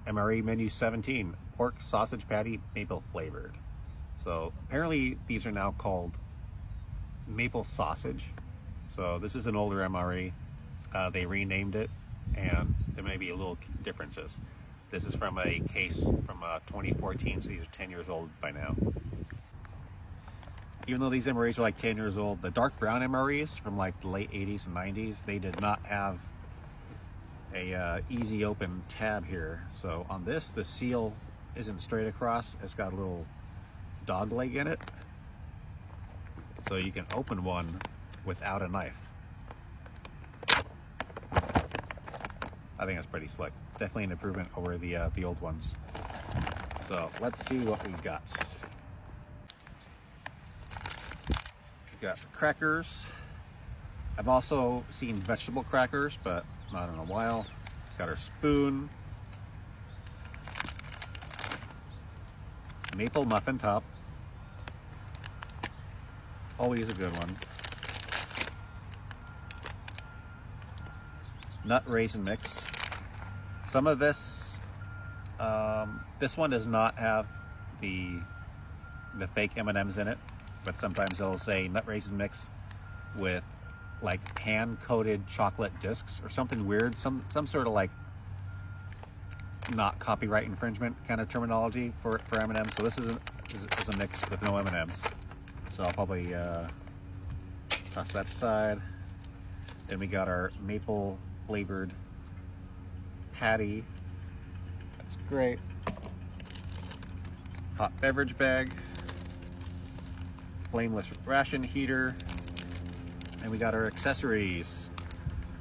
MRE menu 17, pork sausage patty, maple flavored. So apparently these are now called maple sausage. So this is an older MRE. They renamed it, and there may be a little differences. This is from a case from 2014, so these are 10 years old by now. Even though these MREs are like 10 years old, the dark brown MREs from like the late 80s and 90s, they did not have a easy open tab here. So on this, the seal isn't straight across. It's got a little dog leg in it. So you can open one without a knife. I think that's pretty slick. Definitely an improvement over the old ones. So let's see what we got. We got crackers. I've also seen vegetable crackers, but not in a while. Got our spoon. Maple muffin top. Always a good one. Nut raisin mix. Some of this, this one does not have the fake M&Ms in it, but sometimes they'll say nut raisin mix with like hand-coated chocolate discs or something weird, some sort of like not copyright infringement kind of terminology for M&Ms. So this is a mix with no M&Ms. So I'll probably toss that aside. Then we got our maple flavored patty. That's great. Hot beverage bag. Flameless ration heater. And we got our accessories.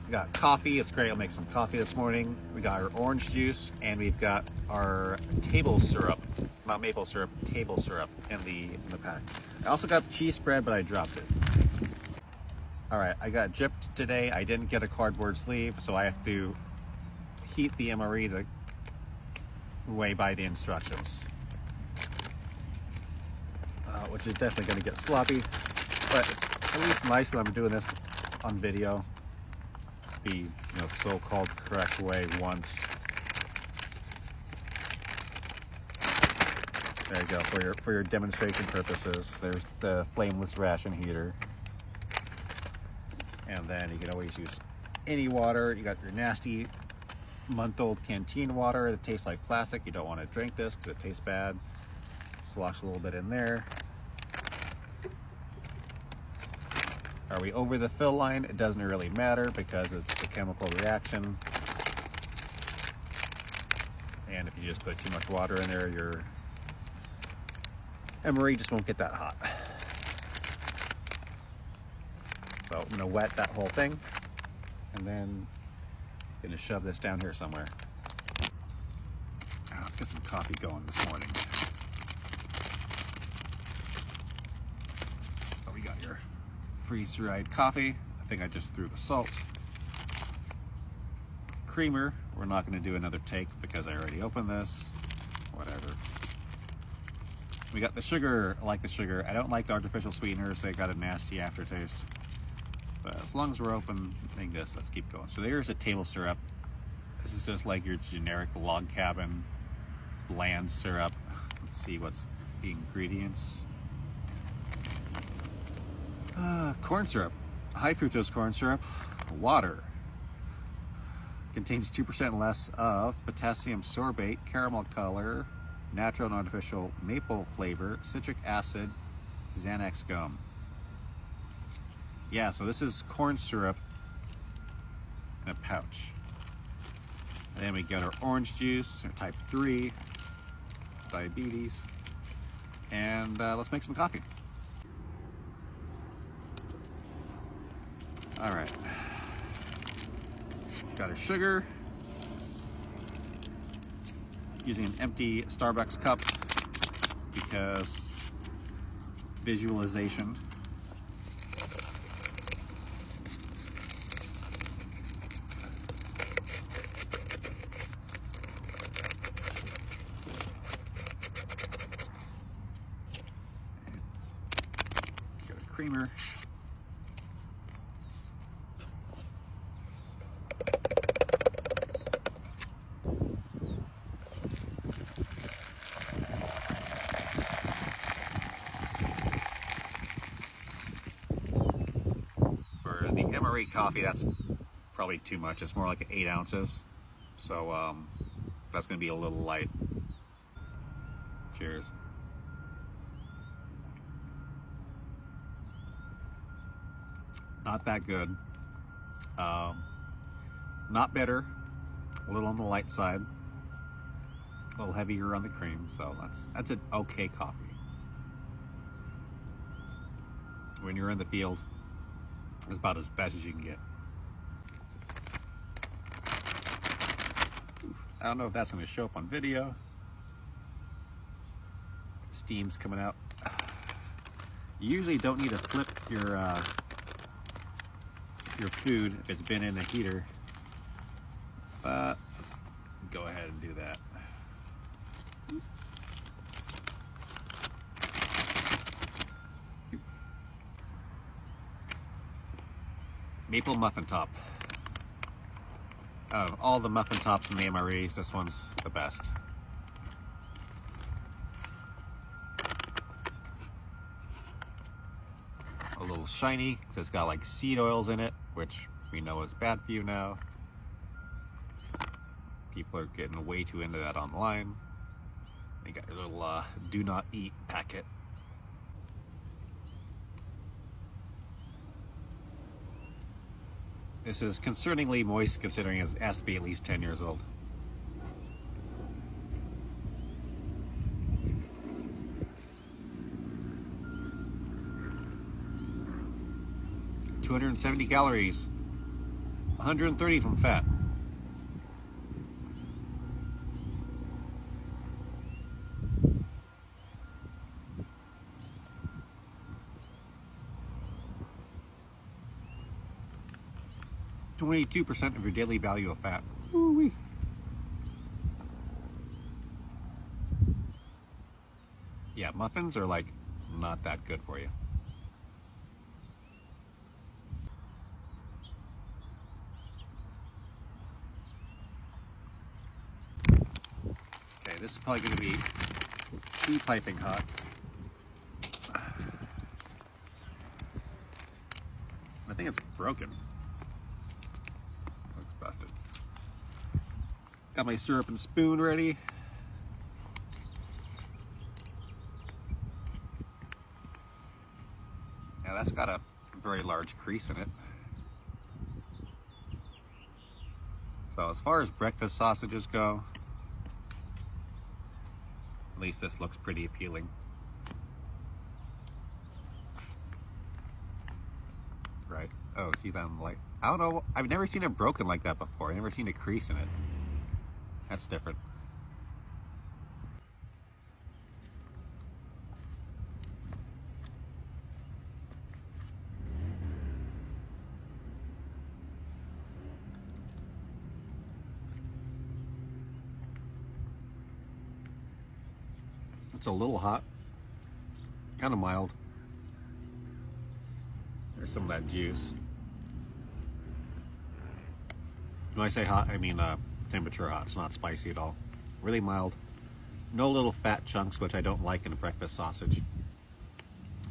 We got coffee. It's great. I'll make some coffee this morning. We got our orange juice, and we've got our table syrup. Not maple syrup, table syrup in the pack. I also got cheese spread, but I dropped it. All right, I got gypped today. I didn't get a cardboard sleeve, so I have to heat the MRE the way by the instructions. Which is definitely gonna get sloppy, but it's at least nice that I'm doing this on video, the so-called correct way once. There you go, for your demonstration purposes. There's the flameless ration heater. And then you can always use any water. You got your nasty month-old canteen water that tastes like plastic. You don't want to drink this because it tastes bad. Slosh a little bit in there. Are we over the fill line? It doesn't really matter because it's a chemical reaction. And if you just put too much water in there, your MRE just won't get that hot. So I'm gonna wet that whole thing, and then I'm gonna shove this down here somewhere. Let's get some coffee going this morning. So we got your freeze-dried coffee. I think I just threw the salt. Creamer. We're not gonna do another take because I already opened this. Whatever. We got the sugar. I like the sugar. I don't like the artificial sweeteners. They got a nasty aftertaste. But as long as we're opening this, let's keep going. So there's a table syrup. This is just like your generic log cabin bland syrup. Let's see what's the ingredients. Corn syrup, high fructose corn syrup, water. Contains 2% less of potassium sorbate, caramel color, natural and artificial maple flavor, citric acid, Xanax gum. Yeah, so this is corn syrup in a pouch. And then we got our orange juice, our type 3, diabetes. And let's make some coffee. All right. Got our sugar. Using an empty Starbucks cup because visualization. Creamer. straight coffee, that's probably too much. It's more like 8 ounces. So that's gonna be a little light. Cheers. Not that good. Not bitter, a little on the light side, a little heavier on the cream, so that's an okay coffee. When you're in the field, it's about as best as you can get. I don't know if that's going to show up on video. Steam's coming out. You usually don't need to flip your food if it's been in the heater, but let's go ahead and do that. Maple muffin top. Of all the muffin tops in the MREs, this one's the best. A little shiny because it's got like seed oils in it, which we know is bad for you now. People are getting way too into that online. They got a little do not eat packet. This is concerningly moist considering it has to be at least 10 years old. $270 calories, 130 from fat. %22% of your daily value of fat. Ooh-wee. Yeah, muffins are like not that good for you. Okay, this is probably going to be too piping hot. I think it's broken. Looks busted. Got my syrup and spoon ready. Now that's got a very large crease in it. So as far as breakfast sausages go, at least this looks pretty appealing. Right. Oh, see that in the light? I don't know. I've never seen it broken like that before. I've never seen a crease in it. That's different. It's a little hot, kind of mild. There's some of that juice. When I say hot, I mean temperature hot. It's not spicy at all. Really mild. No little fat chunks, which I don't like in a breakfast sausage,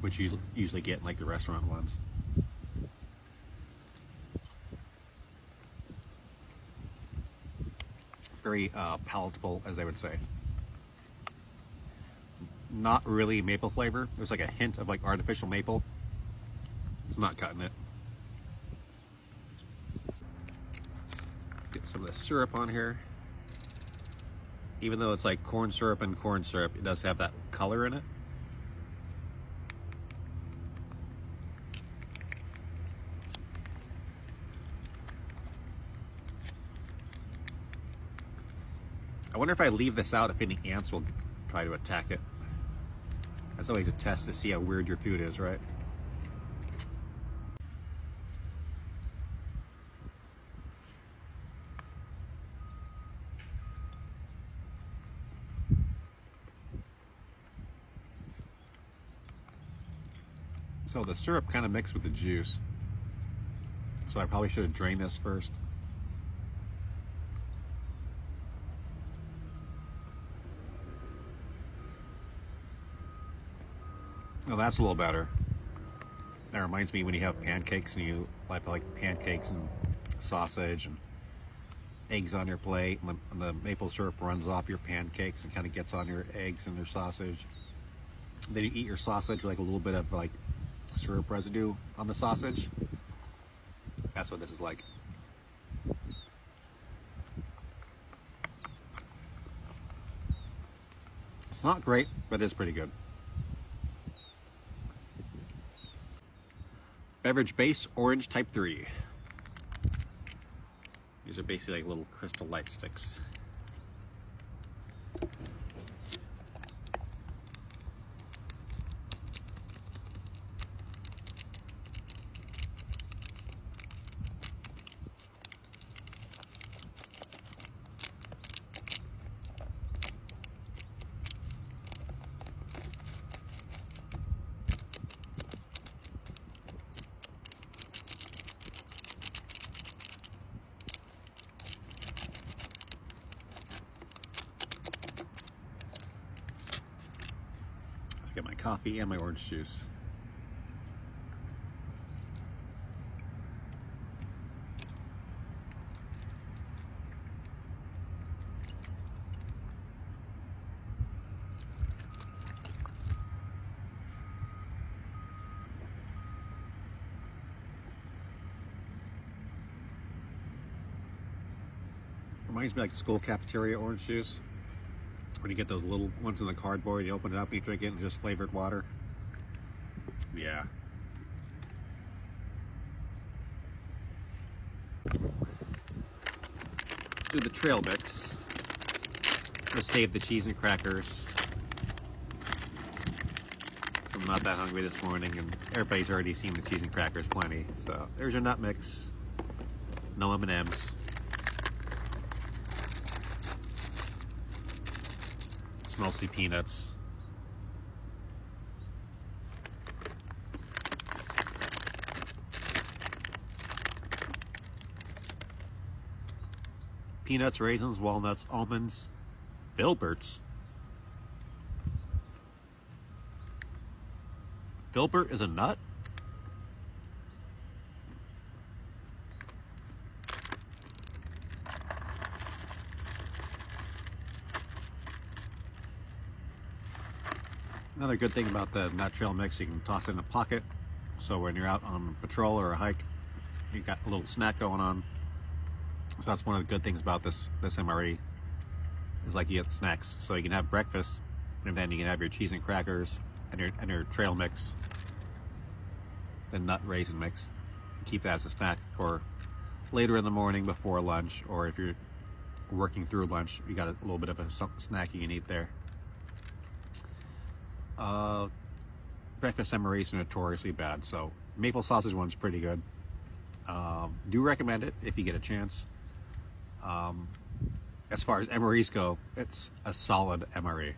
which you usually get in like the restaurant ones. Very palatable, as they would say. Not really maple flavor. There's like a hint of like artificial maple. It's not cutting it. Get some of the syrup on here. Even though it's like corn syrup and corn syrup, it does have that color in it. I wonder if I leave this out, if any ants will try to attack it. That's always a test to see how weird your food is, right? So the syrup kind of mixed with the juice. So I probably should have drained this first. Oh, that's a little better. That reminds me when you have pancakes and you like pancakes and sausage and eggs on your plate, and the maple syrup runs off your pancakes and kind of gets on your eggs and your sausage. Then you eat your sausage with like a little bit of like syrup residue on the sausage. That's what this is like. It's not great, but it is pretty good. Beverage base orange type 3. These are basically like little crystal light sticks. I get my coffee and my orange juice. Reminds me like school cafeteria orange juice. When you get those little ones in the cardboard, you open it up and you drink it in just flavored water. Yeah. Let's do the trail mix. Let's save the cheese and crackers. I'm not that hungry this morning, and everybody's already seen the cheese and crackers plenty. So there's your nut mix. No M&Ms. It's mostly peanuts. Peanuts, raisins, walnuts, almonds, filberts. Filbert is a nut? Another good thing about the nut trail mix, you can toss it in a pocket. So when you're out on patrol or a hike, you got a little snack going on. So that's one of the good things about this MRE, is like you get snacks. So you can have breakfast, and then you can have your cheese and crackers and your trail mix, the nut raisin mix. Keep that as a snack for later in the morning before lunch, or if you're working through lunch, you got a little bit of a snack you can eat there. Breakfast MREs are notoriously bad, so maple sausage one's pretty good. Do recommend it if you get a chance. As far as MREs go, it's a solid MRE.